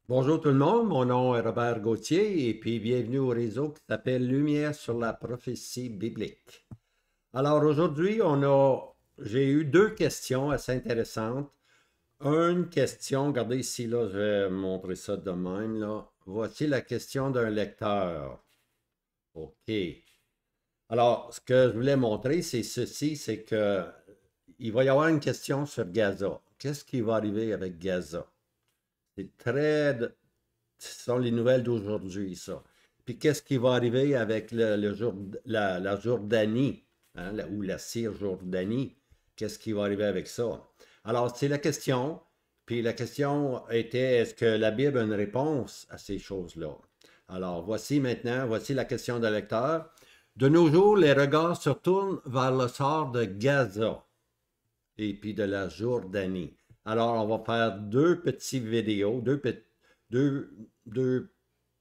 Bonjour tout le monde, mon nom est Robert Gauthier et puis bienvenue au réseau qui s'appelle Lumière sur la prophétie biblique. Alors aujourd'hui, j'ai eu deux questions assez intéressantes. Une question, regardez ici, là, je vais montrer ça de même, là. Voici la question d'un lecteur. OK. Alors, ce que je voulais montrer, c'est ceci, c'est que il va y avoir une question sur Gaza. Qu'est-ce qui va arriver avec Gaza? C'est ce sont les nouvelles d'aujourd'hui, ça. Puis qu'est-ce qui va arriver avec la Jordanie, hein, ou la Cisjordanie? Qu'est-ce qui va arriver avec ça? Alors, c'est la question. Puis la question était, est-ce que la Bible a une réponse à ces choses-là? Alors, voici la question de lecteur. De nos jours, les regards se tournent vers le sort de Gaza et puis de la Jordanie. Alors, on va faire deux, deux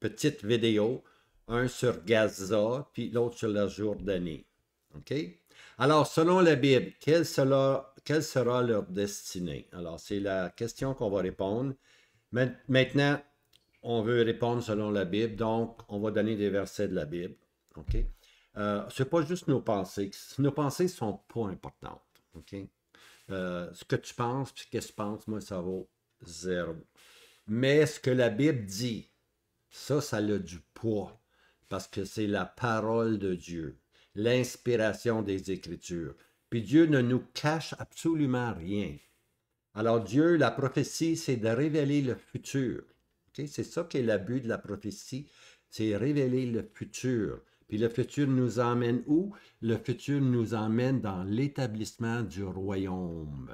petites vidéos, un sur Gaza, puis l'autre sur la Jordanie. OK? Alors, selon la Bible, quelle sera leur destinée? Alors, c'est la question qu'on va répondre. Maintenant, on veut répondre selon la Bible, donc on va donner des versets de la Bible. OK? C'est pas juste nos pensées. Nos pensées sont pas importantes. OK? Ce que tu penses, puis ce que tu penses, moi, ça vaut zéro. Mais ce que la Bible dit, ça a du poids, parce que c'est la parole de Dieu, l'inspiration des Écritures. Puis Dieu ne nous cache absolument rien. Alors Dieu, la prophétie, c'est de révéler le futur. Okay? C'est ça qui est le but de la prophétie, c'est révéler le futur. Puis le futur nous emmène où? Le futur nous emmène dans l'établissement du royaume.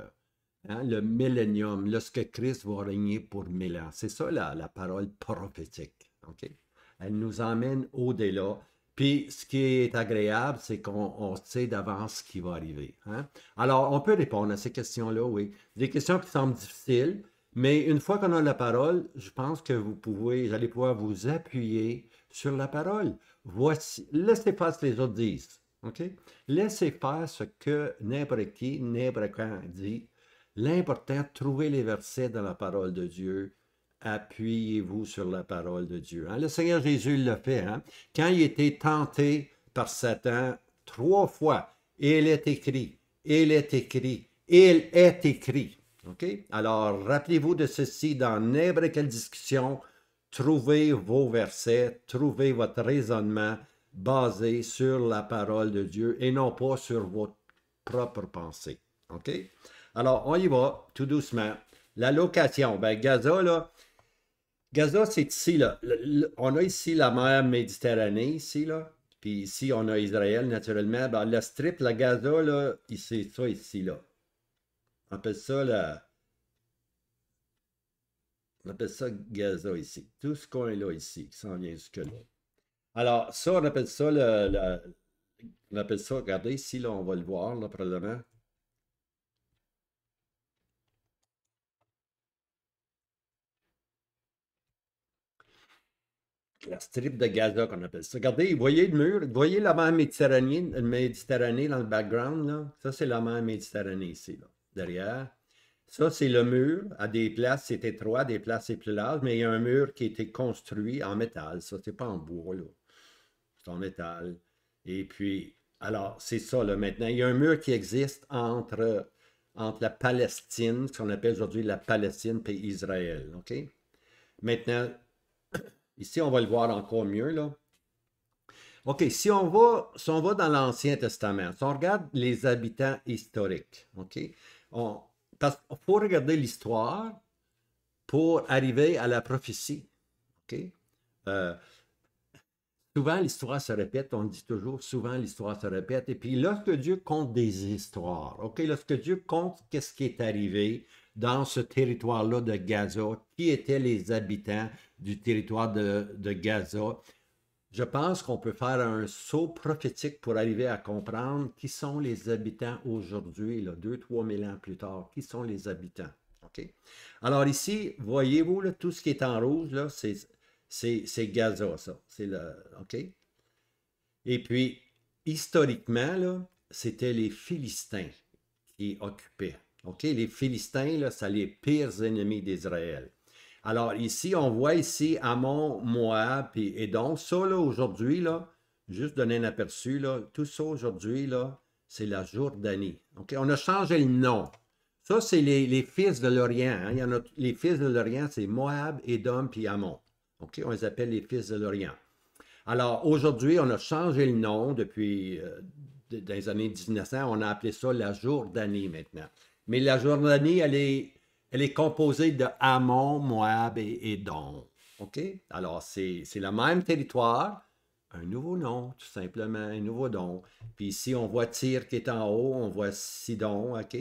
Hein, le millénium, lorsque Christ va régner pour 1000 ans. C'est ça la parole prophétique. Okay? Elle nous emmène au-delà. Puis ce qui est agréable, c'est qu'on sait d'avance ce qui va arriver. Hein? Alors, on peut répondre à ces questions-là, oui. Des questions qui semblent difficiles, mais une fois qu'on a la parole, je pense que vous allez pouvoir vous appuyer sur la parole. Voici, laissez faire ce que les autres disent. OK? Laissez faire ce que n'importe qui, n'importe quand dit. L'important, trouvez les versets dans la parole de Dieu. Appuyez-vous sur la parole de Dieu. Hein? Le Seigneur Jésus l'a fait. Hein? Quand il était tenté par Satan 3 fois, il est écrit, il est écrit, il est écrit. OK? Alors, rappelez-vous de ceci dans n'importe quelle discussion. Trouvez vos versets, trouvez votre raisonnement basé sur la parole de Dieu et non pas sur votre propre pensée. OK? Alors, on y va, tout doucement. La location, ben Gaza, là, Gaza, c'est ici, là. On a ici la mer Méditerranée, ici, là. Puis ici, on a Israël, naturellement. Ben, la strip, la Gaza, là, c'est ça ici, là. On appelle ça, on appelle ça Gaza, ici. Tout ce coin-là, ici, qui s'en vient jusque-là. Alors, ça, on appelle ça, on appelle ça, regardez, ici, là, on va le voir, là, probablement. La strip de Gaza qu'on appelle ça. Regardez, vous voyez le mur, vous voyez la mer Méditerranée dans le background, là? Ça, c'est la mer Méditerranée ici, là, derrière. Ça, c'est le mur. À des places, c'est étroit, à des places, c'est plus large, mais il y a un mur qui a été construit en métal. Ça, c'est pas en bois, là. C'est en métal. Et puis, alors, c'est ça, là, maintenant. Il y a un mur qui existe entre la Palestine, ce qu'on appelle aujourd'hui la Palestine, et Israël, OK? Maintenant, ici, on va le voir encore mieux, là. OK, si on va dans l'Ancien Testament, si on regarde les habitants historiques, OK, on, parce qu'il faut regarder l'histoire pour arriver à la prophétie, OK? Euh, Souvent, l'histoire se répète, on dit toujours, souvent, l'histoire se répète. Et puis, lorsque Dieu compte des histoires, OK, lorsque Dieu compte qu'est-ce qui est arrivé dans ce territoire-là de Gaza, qui étaient les habitants du territoire de Gaza, je pense qu'on peut faire un saut prophétique pour arriver à comprendre qui sont les habitants aujourd'hui, là, 2 000 à 3 000 ans plus tard. Qui sont les habitants? OK? Alors ici, voyez-vous, là, tout ce qui est en rouge, là, c'est Gaza, ça. C'est le, OK? Et puis, historiquement, là, c'était les Philistins qui occupaient. OK? Les Philistins, là, c'est les pires ennemis d'Israël. Alors ici, on voit ici Ammon, Moab, et donc ça là aujourd'hui, là, juste donner un aperçu, là, tout ça aujourd'hui, là, c'est la Jordanie. OK? On a changé le nom. Ça, c'est les fils de l'Orient. Hein. Il y en a, les fils de l'Orient, c'est Moab, Édom, puis Ammon. OK? On les appelle les fils de l'Orient. Alors, aujourd'hui, on a changé le nom depuis dans les années 1900. On a appelé ça la Jordanie maintenant. Mais la Jordanie, elle est composée de Ammon, Moab et Édom. OK? Alors, c'est le même territoire, un nouveau nom, tout simplement, un nouveau nom. Puis ici, on voit Tyr qui est en haut, on voit Sidon, OK?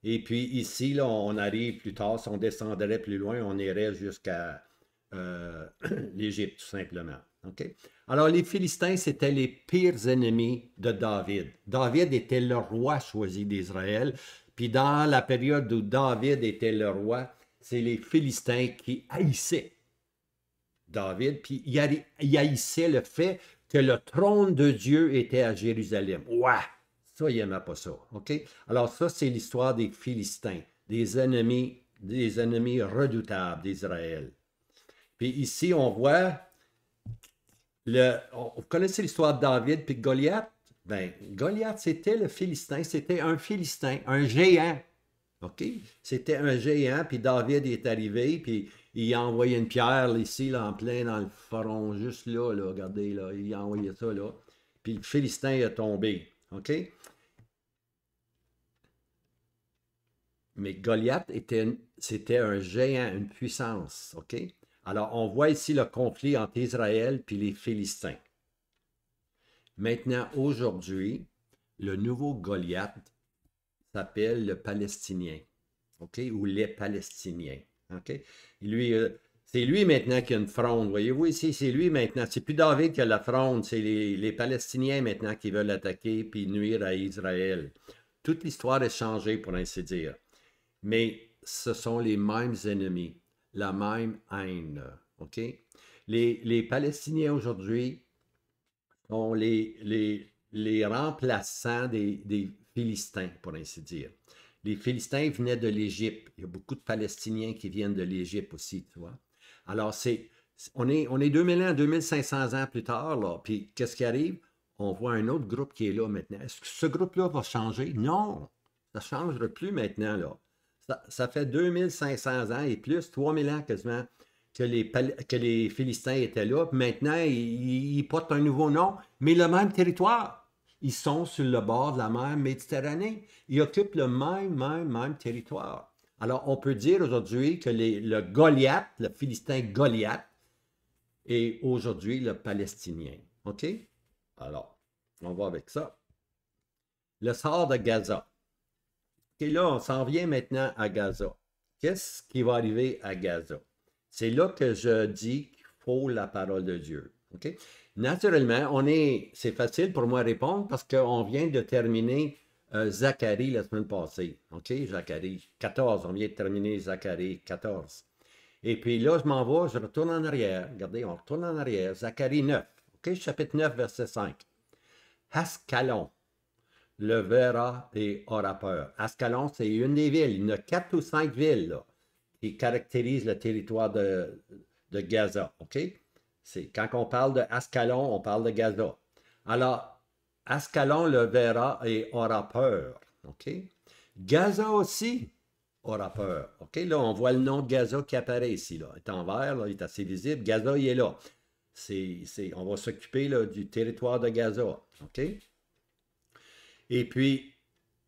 Et puis ici, là, on arrive plus tard, si on descendrait plus loin, on irait jusqu'à l'Égypte, tout simplement. OK? Alors, les Philistins, c'était les pires ennemis de David. David était le roi choisi d'Israël. Puis dans la période où David était le roi, c'est les Philistins qui haïssaient David, puis il haïssait le fait que le trône de Dieu était à Jérusalem. Ouais, ça, il n'aimait pas ça. OK? Alors, ça, c'est l'histoire des Philistins, des ennemis redoutables d'Israël. Puis ici, on voit, vous connaissez l'histoire de David puis de Goliath? Ben, Goliath, c'était le Philistin, c'était un Philistin, un géant. OK? C'était un géant, puis David est arrivé, puis il a envoyé une pierre ici, là, en plein dans le front, juste là, là, regardez, là, il a envoyé ça, là. Puis le Philistin est tombé. OK? Mais Goliath c'était un géant, une puissance. OK? Alors, on voit ici le conflit entre Israël et les Philistins. Maintenant, aujourd'hui, le nouveau Goliath s'appelle le Palestinien. OK? Ou les Palestiniens. OK? Lui, c'est lui maintenant qui a une fronde. Voyez-vous ici, c'est lui maintenant. C'est plus David qui a la fronde, c'est les Palestiniens maintenant qui veulent attaquer puis nuire à Israël. Toute l'histoire est changée, pour ainsi dire. Mais ce sont les mêmes ennemis, la même haine. OK? Les Palestiniens aujourd'hui sont les remplaçants des Philistins, pour ainsi dire. Les Philistins venaient de l'Égypte. Il y a beaucoup de Palestiniens qui viennent de l'Égypte aussi, tu vois. Alors, on est 2000 ans, 2500 ans plus tard, là. Puis, qu'est-ce qui arrive? On voit un autre groupe qui est là maintenant. Est-ce que ce groupe-là va changer? Non, ça ne changera plus maintenant, là. Ça fait 2500 ans et plus, 3000 ans quasiment, que les Philistins étaient là. Puis maintenant, ils portent un nouveau nom, mais le même territoire. Ils sont sur le bord de la mer Méditerranée. Ils occupent le même territoire. Alors, on peut dire aujourd'hui que le Goliath, le Philistin Goliath, est aujourd'hui le Palestinien. OK? Alors, on va avec ça. Le sort de Gaza. OK, là, on s'en vient maintenant à Gaza. Qu'est-ce qui va arriver à Gaza? C'est là que je dis qu'il faut la parole de Dieu. OK? Naturellement, c'est facile pour moi de répondre parce qu'on vient de terminer Zacharie la semaine passée. OK? Zacharie 14. On vient de terminer Zacharie 14. Et puis là, je m'en vais, je retourne en arrière. Regardez, on retourne en arrière. Zacharie 9. OK? Chapitre 9, verset 5. Ascalon le verra et aura peur. Ascalon, c'est une des villes. Il y en a 4 ou 5 villes là, qui caractérisent le territoire de Gaza. OK? Quand on parle de Ascalon, on parle de Gaza. Alors, Ascalon le verra et aura peur. OK? Gaza aussi aura peur. OK? Là, on voit le nom de Gaza qui apparaît ici. Là. Il est en vert, là, il est assez visible. Gaza, il est là. On va s'occuper du territoire de Gaza. OK? Et puis,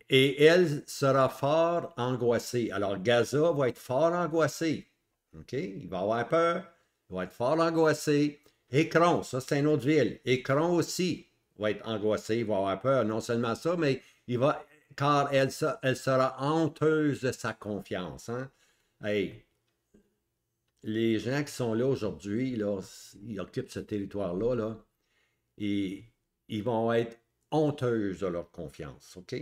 elle sera fort angoissée. Alors, Gaza va être fort angoissé. OK? Il va avoir peur. Il va être fort angoissé. Écron, ça c'est une autre ville. Écron aussi va être angoissé. Il va avoir peur. Non seulement ça, mais car elle sera honteuse de sa confiance. Hein? Hey, les gens qui sont là aujourd'hui, là, ils occupent ce territoire-là, là, et ils vont être honteuses de leur confiance. OK?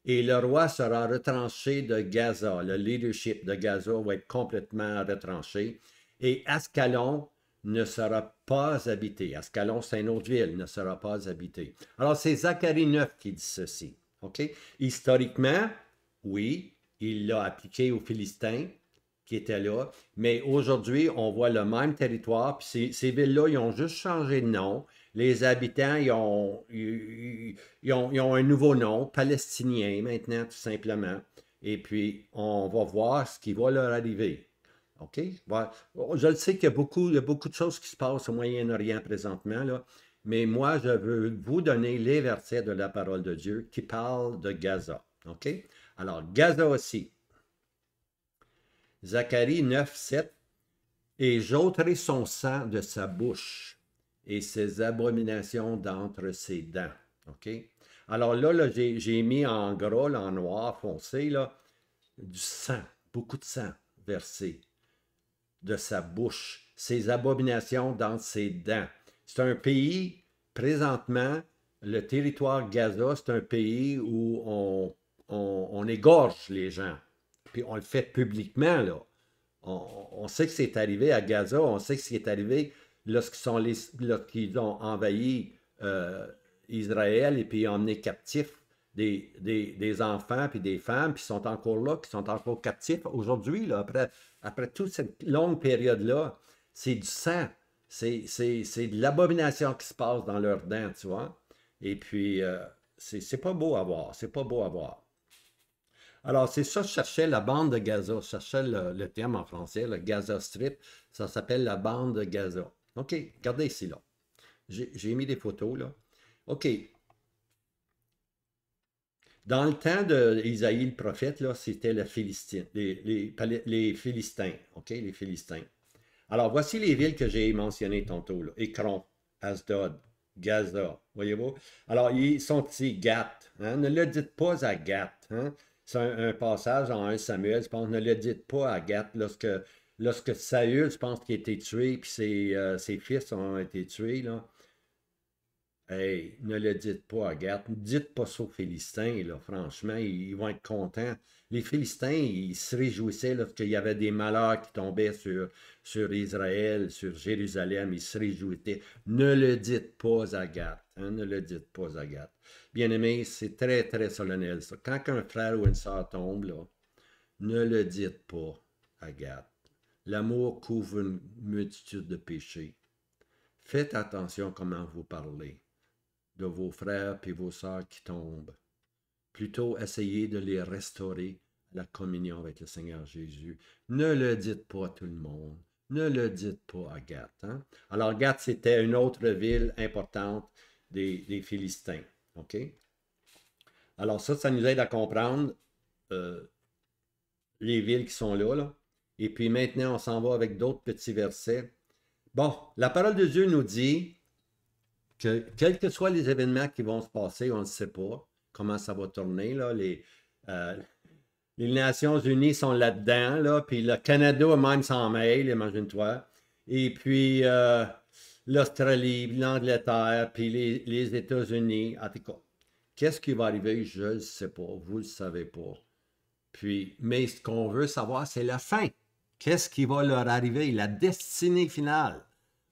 Et le roi sera retranché de Gaza. Le leadership de Gaza va être complètement retranché. Et Ascalon ne sera pas habité. Ascalon, c'est une autre ville, ne sera pas habité. Alors, c'est Zacharie 9 qui dit ceci. OK? Historiquement, oui, il l'a appliqué aux Philistins. qui étaient là. Mais aujourd'hui, on voit le même territoire. Puis ces villes-là, ils ont juste changé de nom. Les habitants, ils ont un nouveau nom, palestinien maintenant, tout simplement. Et puis, on va voir ce qui va leur arriver. OK? Voilà. Je le sais il y a beaucoup de choses qui se passent au Moyen-Orient présentement, là, mais moi, je veux vous donner les versets de la parole de Dieu qui parlent de Gaza. OK? Alors, Gaza aussi. Zacharie 9, 7. Et j'ôterai son sang de sa bouche et ses abominations d'entre ses dents. OK? Alors là j'ai mis en gras, là, en noir foncé, là, du sang, beaucoup de sang versé de sa bouche, ses abominations dans ses dents. C'est un pays, présentement, le territoire Gaza, c'est un pays où on égorge les gens. Puis on le fait publiquement, là. On sait que c'est arrivé à Gaza, on sait que c'est arrivé lorsqu'ils ont envahi Israël et puis emmené captifs des enfants puis des femmes, puis sont encore là, qui sont encore captifs. Aujourd'hui, là, après toute cette longue période-là, c'est du sang, c'est de l'abomination qui se passe dans leurs dents, tu vois. Et puis, c'est pas beau à voir, c'est pas beau à voir. Alors, c'est ça, je cherchais la bande de Gaza. Je cherchais le terme en français, le Gaza Strip. Ça s'appelle la bande de Gaza. OK, regardez ici, là. J'ai mis des photos, là. OK. Dans le temps d'Isaïe le prophète, là, c'était les Philistins. OK, les Philistins. Alors, voici les villes que j'ai mentionnées tantôt, là. Écron, Asdod, Gaza, voyez-vous? Alors, ils sont ici, Gath. Hein? Ne le dites pas à Gath. Hein? C'est un passage en 1 Samuel, je pense, ne le dites pas à Gath lorsque Saül, je pense, qui a été tué, puis ses fils ont été tués, là. Hey, ne le dites pas à Gath. Dites pas ça aux Philistins, là. Franchement, ils vont être contents. Les Philistins, ils se réjouissaient lorsqu'il y avait des malheurs qui tombaient sur Israël, sur Jérusalem. Ils se réjouissaient. Ne le dites pas à Gath. Hein, ne le dites pas à Gath. Bien-aimés, c'est très, très solennel, ça. Quand un frère ou une sœur tombe, là, ne le dites pas à Gath. L'amour couvre une multitude de péchés. Faites attention comment vous parlez de vos frères et vos sœurs qui tombent. Plutôt essayez de les restaurer à la communion avec le Seigneur Jésus. Ne le dites pas à tout le monde. Ne le dites pas à Gath. Hein? Alors, Gath, c'était une autre ville importante des Philistins. OK? Alors, ça nous aide à comprendre les villes qui sont là, là. Et puis maintenant, on s'en va avec d'autres petits versets. Bon, la parole de Dieu nous dit que quels que soient les événements qui vont se passer, on ne sait pas comment ça va tourner. Là, les Nations Unies sont là-dedans, là, puis le Canada même s'en mêle, imagine-toi. Et puis l'Australie, l'Angleterre, puis les États-Unis. En tout cas, qu'est-ce qui va arriver? Je ne sais pas. Vous ne le savez pas. Puis, mais ce qu'on veut savoir, c'est la fin. Qu'est-ce qui va leur arriver? La destinée finale.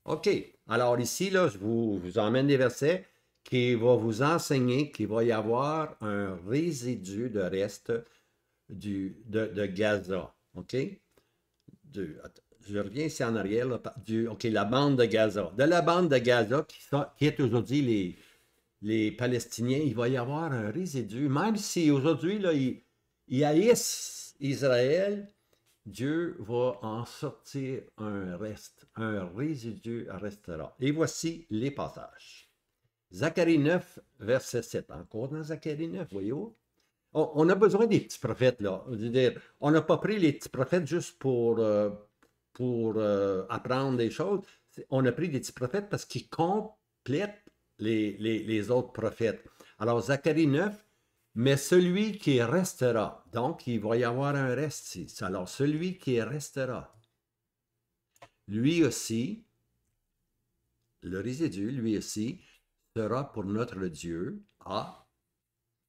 OK. Alors ici, là, je vous emmène des versets qui vont vous enseigner qu'il va y avoir un résidu de reste de Gaza. OK? Je reviens ici en arrière. Là, OK, la bande de Gaza. De la bande de Gaza, qui est aujourd'hui les Palestiniens, il va y avoir un résidu. Même si aujourd'hui, là, ils haïssent Israël, Dieu va en sortir un reste, un résidu restera. Et voici les passages. Zacharie 9, verset 7. Encore dans Zacharie 9, voyez-vous? On a besoin des petits prophètes, là. Je veux dire, on n'a pas pris les petits prophètes juste pour apprendre des choses. On a pris des petits prophètes parce qu'ils complètent les autres prophètes. Alors, Zacharie 9, mais celui qui restera, donc il va y avoir un reste. Alors, celui qui restera, lui aussi, le résidu, lui aussi, sera pour notre Dieu. Ah,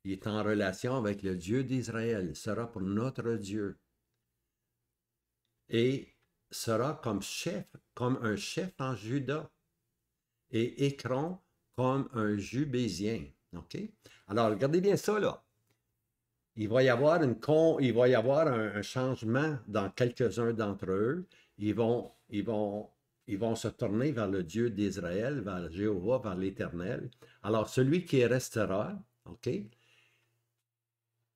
il est en relation avec le Dieu d'Israël. Il sera pour notre Dieu. Et sera comme un chef en Juda. Et Écron comme un Jubésien. OK? Alors, regardez bien ça, là. il va y avoir il va y avoir un changement dans quelques-uns d'entre eux. Ils vont, ils vont, ils vont se tourner vers le Dieu d'Israël, vers Jéhovah, vers l'Éternel. Alors, celui qui restera, OK,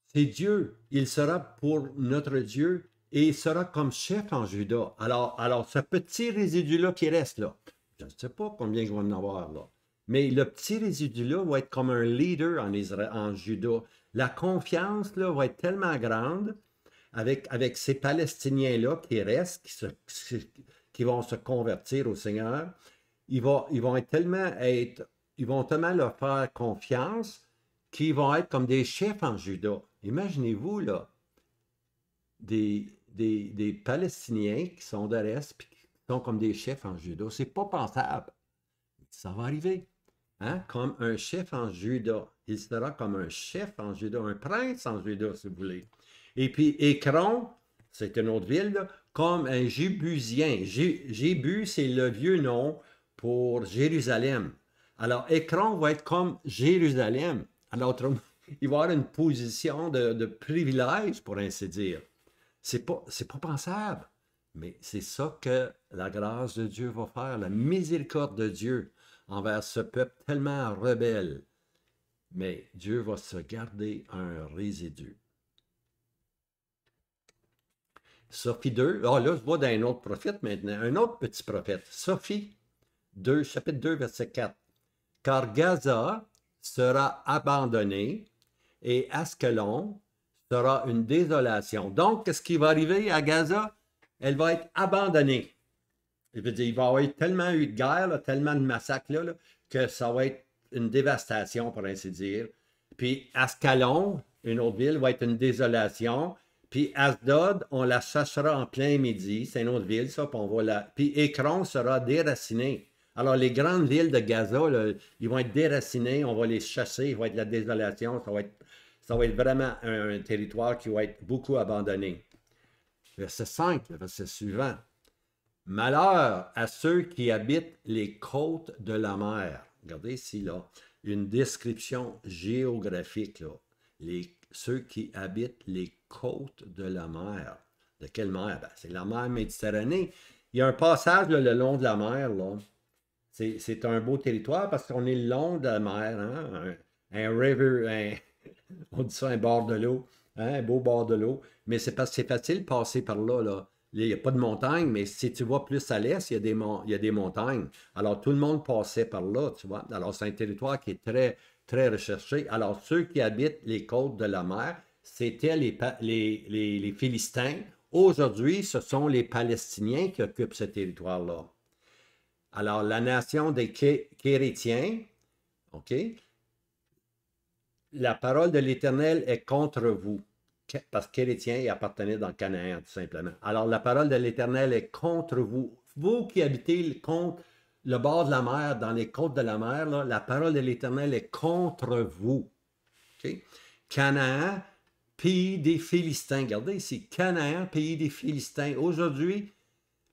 c'est Dieu. Il sera pour notre Dieu et il sera comme chef en Juda. Alors ce petit résidu-là qui reste là, je ne sais pas combien il va en avoir là, mais le petit résidu-là va être comme un leader en Israël, en Juda. La confiance là, va être tellement grande avec ces Palestiniens-là qui restent, qui vont se convertir au Seigneur. Ils vont ils vont tellement leur faire confiance qu'ils vont être comme des chefs en Juda. Imaginez-vous, là, des Palestiniens qui sont de l'Est et qui sont comme des chefs en Juda. C'est pas pensable. Ça va arriver. Hein? Comme un chef en Juda. Il sera comme un chef en Juda, un prince en Juda, si vous voulez. Et puis, Écron, c'est une autre ville, là, comme un Jébusien. Jébu, c'est le vieux nom pour Jérusalem. Alors, Écron va être comme Jérusalem. Alors, il va avoir une position de privilège, pour ainsi dire. C'est pas pensable. Mais c'est ça que la grâce de Dieu va faire, la miséricorde de Dieu envers ce peuple tellement rebelle. Mais Dieu va se garder un résidu. Sophie 2, là, je vois d'un autre prophète maintenant, un autre petit prophète. Sophie 2, chapitre 2, verset 4. Car Gaza sera abandonné et Askelon sera une désolation. Donc, qu'est-ce qui va arriver à Gaza? Elle va être abandonnée. Je veux dire, il va y avoir tellement eu de guerre, là, tellement de massacres, là, que ça va être une dévastation, pour ainsi dire. Puis Ascalon, une autre ville, va être une désolation. Puis Asdod, on la chassera en plein midi. C'est une autre ville, ça. Puis, puis Écron sera déraciné. Alors, les grandes villes de Gaza, là, ils vont être déracinés, on va les chasser, il va être la désolation, ça va être vraiment un territoire qui va être beaucoup abandonné. Verset 5, le verset suivant. Malheur à ceux qui habitent les côtes de la mer. Regardez ici, là, une description géographique, là. Ceux qui habitent les côtes de la mer. De quelle mer? Ben, c'est la mer Méditerranée. Il y a un passage là, le long de la mer, là. C'est un beau territoire parce qu'on est le long de la mer, hein? Un river, on dit ça, un bord de l'eau, hein? Un beau bord de l'eau. Mais c'est parce que c'est facile de passer par là, là. Il n'y a pas de montagne, mais si tu vas plus à l'est, il y a des montagnes. Alors, tout le monde passait par là, tu vois. Alors, c'est un territoire qui est très, très recherché. Alors, ceux qui habitent les côtes de la mer, c'était les Philistins. Aujourd'hui, ce sont les Palestiniens qui occupent ce territoire-là. Alors, la nation des Kérétiens, OK? La parole de l'Éternel est contre vous. Parce que Kérétiens appartenaient dans Canaan, tout simplement. Alors, la parole de l'Éternel est contre vous. Vous qui habitez contre le bord de la mer, dans les côtes de la mer, là, la parole de l'Éternel est contre vous. Okay? Canaan, pays des Philistins. Regardez ici, Canaan, pays des Philistins. Aujourd'hui,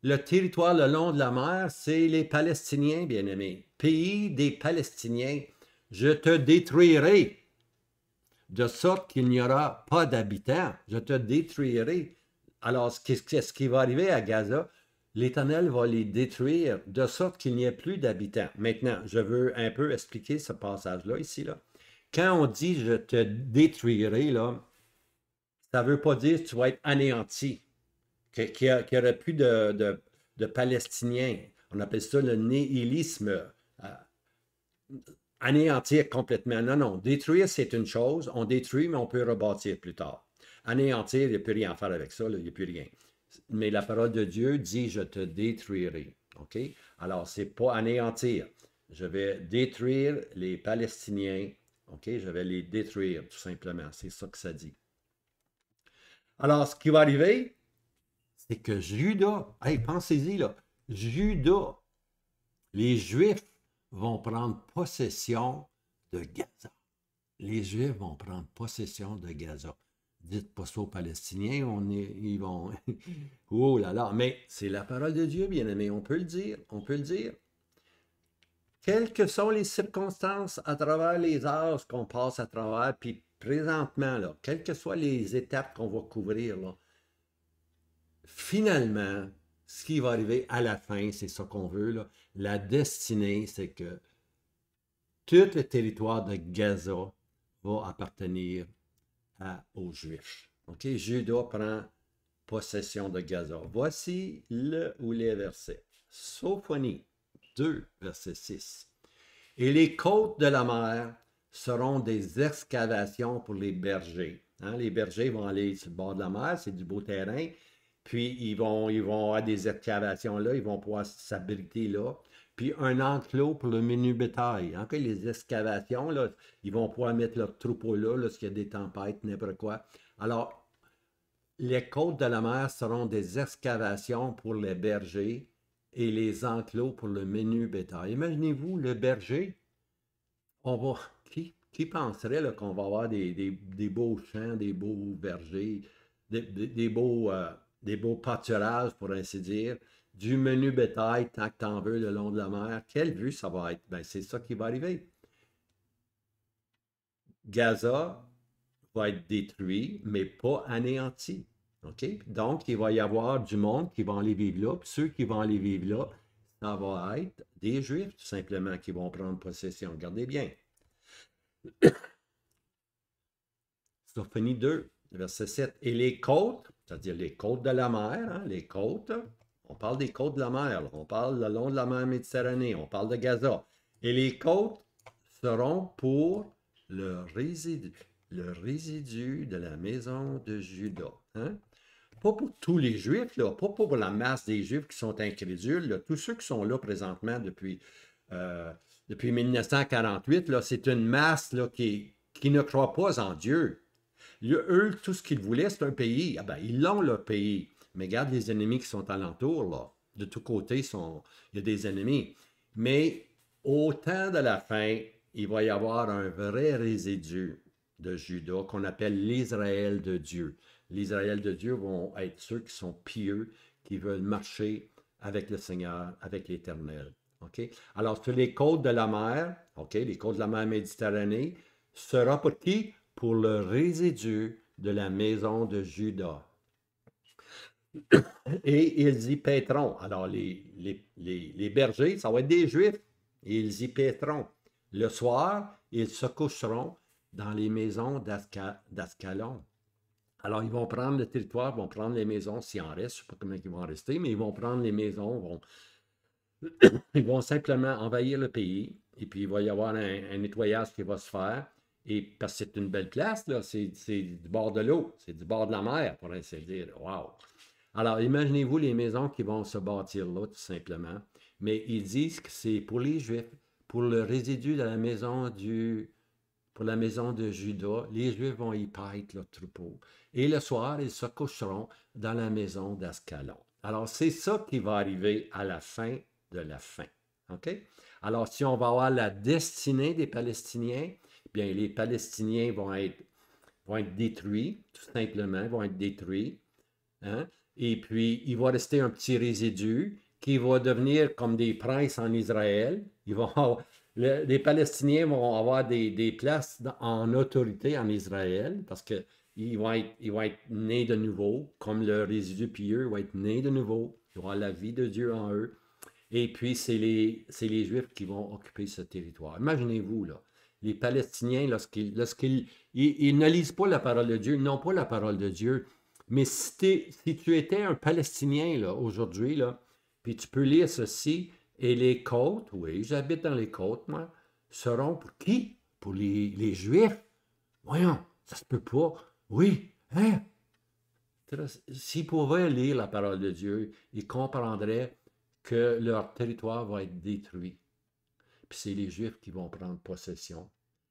le territoire le long de la mer, c'est les Palestiniens, bien-aimés. Pays des Palestiniens, je te détruirai, de sorte qu'il n'y aura pas d'habitants. Je te détruirai. Alors, qu'est-ce qui va arriver à Gaza? L'Éternel va les détruire, de sorte qu'il n'y ait plus d'habitants. Maintenant, je veux un peu expliquer ce passage-là, ici, là. Quand on dit « je te détruirai », là, ça ne veut pas dire que tu vas être anéanti, qu'il n'y aurait plus de Palestiniens. On appelle ça le nihilisme. Anéantir complètement. Non, non. Détruire, c'est une chose. On détruit, mais on peut rebâtir plus tard. Anéantir, il n'y a plus rien à faire avec ça. Là, il n'y a plus rien. Mais la parole de Dieu dit « je te détruirai ». OK? Alors, ce n'est pas anéantir. Je vais détruire les Palestiniens. OK? Je vais les détruire, tout simplement. C'est ça que ça dit. Alors, ce qui va arriver, c'est que Juda, hey, pensez-y, là, Juda, les Juifs vont prendre possession de Gaza. Les Juifs vont prendre possession de Gaza. Dites pas ça aux Palestiniens, ils vont... oh là là, mais c'est la parole de Dieu, bien-aimé, on peut le dire, on peut le dire. Quelles que sont les circonstances à travers les âges qu'on passe à travers, puis présentement, là, quelles que soient les étapes qu'on va couvrir, là, finalement, ce qui va arriver à la fin, c'est ça qu'on veut, là. La destinée, c'est que tout le territoire de Gaza va appartenir aux Juifs. OK? Juda prend possession de Gaza. Voici le ou les versets. Sophonie 2, verset 6. Et les côtes de la mer seront des excavations pour les bergers. Hein? Les bergers vont aller sur le bord de la mer, c'est du beau terrain. Puis ils vont avoir des excavations là, ils vont pouvoir s'abriter là. Puis un enclos pour le menu bétail. Hein? Les excavations, là, ils vont pouvoir mettre leur troupeau là, lorsqu'il y a des tempêtes, n'importe quoi. Alors, les côtes de la mer seront des excavations pour les bergers et les enclos pour le menu bétail. Imaginez-vous, le berger, qui penserait là, qu'on va avoir des beaux champs, des beaux bergers, des beaux pâturages, pour ainsi dire, du menu bétail tant que t'en veux le long de la mer. Quelle vue ça va être? Ben, c'est ça qui va arriver. Gaza va être détruit, mais pas anéanti. OK? Donc, il va y avoir du monde qui va aller vivre là. Puis ceux qui vont aller vivre là, ça va être des Juifs, tout simplement, qui vont prendre possession. Regardez bien. Sophonie 2, verset 7. Et les côtes, c'est-à-dire les côtes de la mer, hein, les côtes, on parle des côtes de la mer, là, on parle le long de la mer Méditerranée, on parle de Gaza. Et les côtes seront pour le résidu de la maison de Juda. Hein? Pas pour tous les Juifs, là, pas pour la masse des Juifs qui sont incrédules, là, tous ceux qui sont là présentement depuis 1948, là, c'est une masse là, qui ne croit pas en Dieu. Eux, tout ce qu'ils voulaient, c'est un pays. Ah ben, ils l'ont, leur pays. Mais regarde les ennemis qui sont alentours, là. De tous côtés, il y a des ennemis. Mais au temps de la fin, il va y avoir un vrai résidu de Juda qu'on appelle l'Israël de Dieu. L'Israël de Dieu vont être ceux qui sont pieux, qui veulent marcher avec le Seigneur, avec l'Éternel. Okay? Alors, sur les côtes de la mer, okay, les côtes de la mer Méditerranée, sera pour qui? Pour le résidu de la maison de Juda. Et ils y paîtront. Alors, les bergers, ça va être des Juifs, et ils y paîtront. Le soir, ils se coucheront dans les maisons d'Ascalon. Alors, ils vont prendre le territoire, vont prendre les maisons, s'il en reste, je ne sais pas combien ils vont en rester, mais ils vont prendre les maisons, ils vont simplement envahir le pays, et puis il va y avoir un nettoyage qui va se faire. Et parce que c'est une belle place, là, c'est du bord de l'eau, c'est du bord de la mer, pour ainsi dire. Wow! Alors, imaginez-vous les maisons qui vont se bâtir là, tout simplement. Mais ils disent que c'est pour les Juifs, pour le résidu de la maison pour la maison de Juda, les Juifs vont y paître leur troupeau. Et le soir, ils se coucheront dans la maison d'Ascalon. Alors, c'est ça qui va arriver à la fin de la fin. OK? Alors, si on va avoir la destinée des Palestiniens, bien, les Palestiniens vont être détruits, tout simplement, vont être détruits. Hein? Et puis, il va rester un petit résidu qui va devenir comme des princes en Israël. Les Palestiniens vont avoir des places en autorité en Israël parce qu'ils vont être nés de nouveau, comme le résidu pieux va être né de nouveau. Il y aura la vie de Dieu en eux. Et puis, c'est les Juifs qui vont occuper ce territoire. Imaginez-vous, là, les Palestiniens, lorsqu'ils ne lisent pas la parole de Dieu, ils n'ont pas la parole de Dieu. Mais si tu étais un Palestinien là, aujourd'hui, là, puis tu peux lire ceci, et les côtes, oui, j'habite dans les côtes, moi, seront pour qui? Pour les Juifs? Voyons, ça se peut pas. Oui, hein? S'ils pouvaient lire la parole de Dieu, ils comprendraient que leur territoire va être détruit. Puis c'est les Juifs qui vont prendre possession.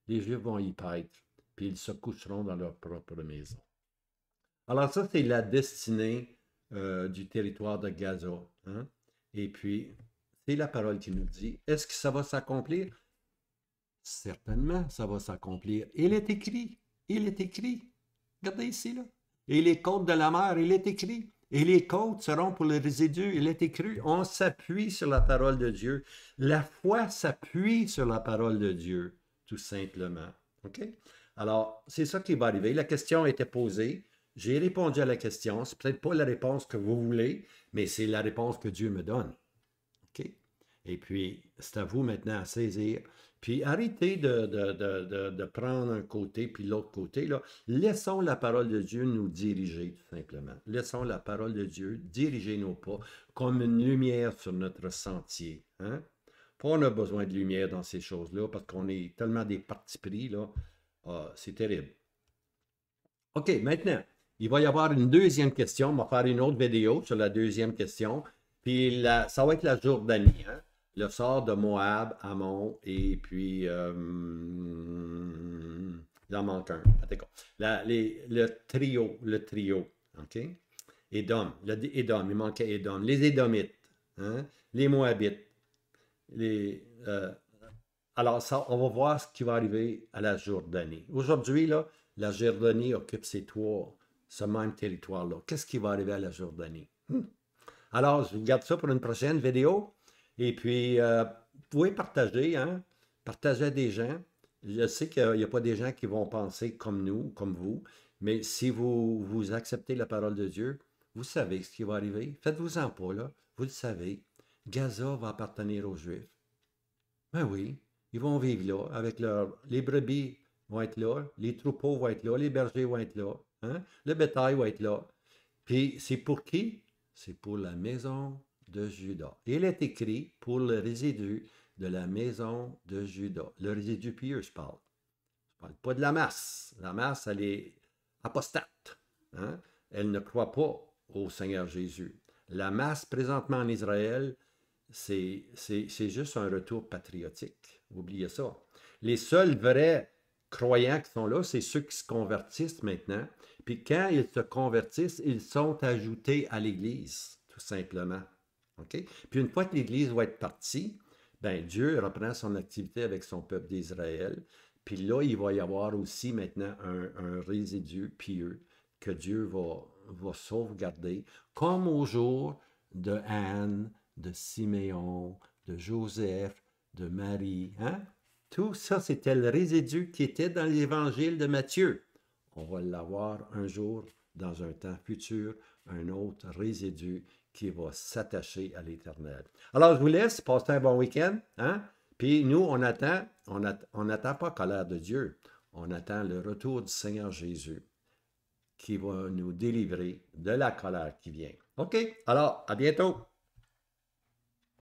Les Juifs vont y paître, puis ils se coucheront dans leur propre maison. Alors ça, c'est la destinée du territoire de Gaza. Hein? Et puis, c'est la parole qui nous dit, est-ce que ça va s'accomplir? Certainement, ça va s'accomplir. Il est écrit, il est écrit. Regardez ici, là. Et les côtes de la mer, il est écrit. Et les côtes seront pour le résidu, il est écrit. On s'appuie sur la parole de Dieu. La foi s'appuie sur la parole de Dieu, tout simplement. OK? Alors, c'est ça qui va arriver. La question a été posée. J'ai répondu à la question. C'est peut-être pas la réponse que vous voulez, mais c'est la réponse que Dieu me donne. OK? Et puis, c'est à vous maintenant à saisir. Puis, arrêtez de prendre un côté puis l'autre côté, là. Laissons la parole de Dieu nous diriger, tout simplement. Laissons la parole de Dieu diriger nos pas comme une lumière sur notre sentier. Hein? Pas on a besoin de lumière dans ces choses-là parce qu'on est tellement des partis pris, là. Ah, c'est terrible. OK, maintenant, il va y avoir une deuxième question. On va faire une autre vidéo sur la deuxième question. Puis ça va être la Jordanie, hein? Le sort de Moab, Ammon, et puis il en manque un. D'accord. Le trio, OK? Édom, Édom, il manquait Édom. Les Édomites, hein? Les Moabites. Les, alors, ça, on va voir ce qui va arriver à la Jordanie. Aujourd'hui, là, la Jordanie occupe ce même territoire-là. Qu'est-ce qui va arriver à la Jordanie? Alors, je vous garde ça pour une prochaine vidéo. Et puis, vous pouvez partager, hein? Partager à des gens. Je sais qu'il n'y a pas des gens qui vont penser comme nous, comme vous, mais si vous acceptez la parole de Dieu, vous savez ce qui va arriver. Faites-vous-en pas, là. Vous le savez. Gaza va appartenir aux Juifs. Ben oui, ils vont vivre là, avec les brebis vont être là, les troupeaux vont être là, les bergers vont être là, hein? Le bétail va être là. Puis c'est pour qui? C'est pour la maison de Juda. Il est écrit pour le résidu de la maison de Juda. Le résidu pieux, je parle. Je parle pas de la masse. La masse, elle est apostate. Hein? Elle ne croit pas au Seigneur Jésus. La masse présentement en Israël, c'est juste un retour patriotique. Oubliez ça. Les seuls vrais croyants qui sont là, c'est ceux qui se convertissent maintenant. Puis quand ils se convertissent, ils sont ajoutés à l'Église, tout simplement. OK? Puis une fois que l'Église va être partie, ben Dieu reprend son activité avec son peuple d'Israël. Puis là, il va y avoir aussi maintenant un résidu pieux que Dieu va sauvegarder, comme au jour de Anne, de Siméon, de Joseph, de Marie. Hein? Tout ça, c'était le résidu qui était dans l'évangile de Matthieu. On va l'avoir un jour, dans un temps futur, un autre résidu qui va s'attacher à l'Éternel. Alors, je vous laisse, passez un bon week-end. Hein? Puis nous, on n'attend pas colère de Dieu. On attend le retour du Seigneur Jésus qui va nous délivrer de la colère qui vient. OK? Alors, à bientôt!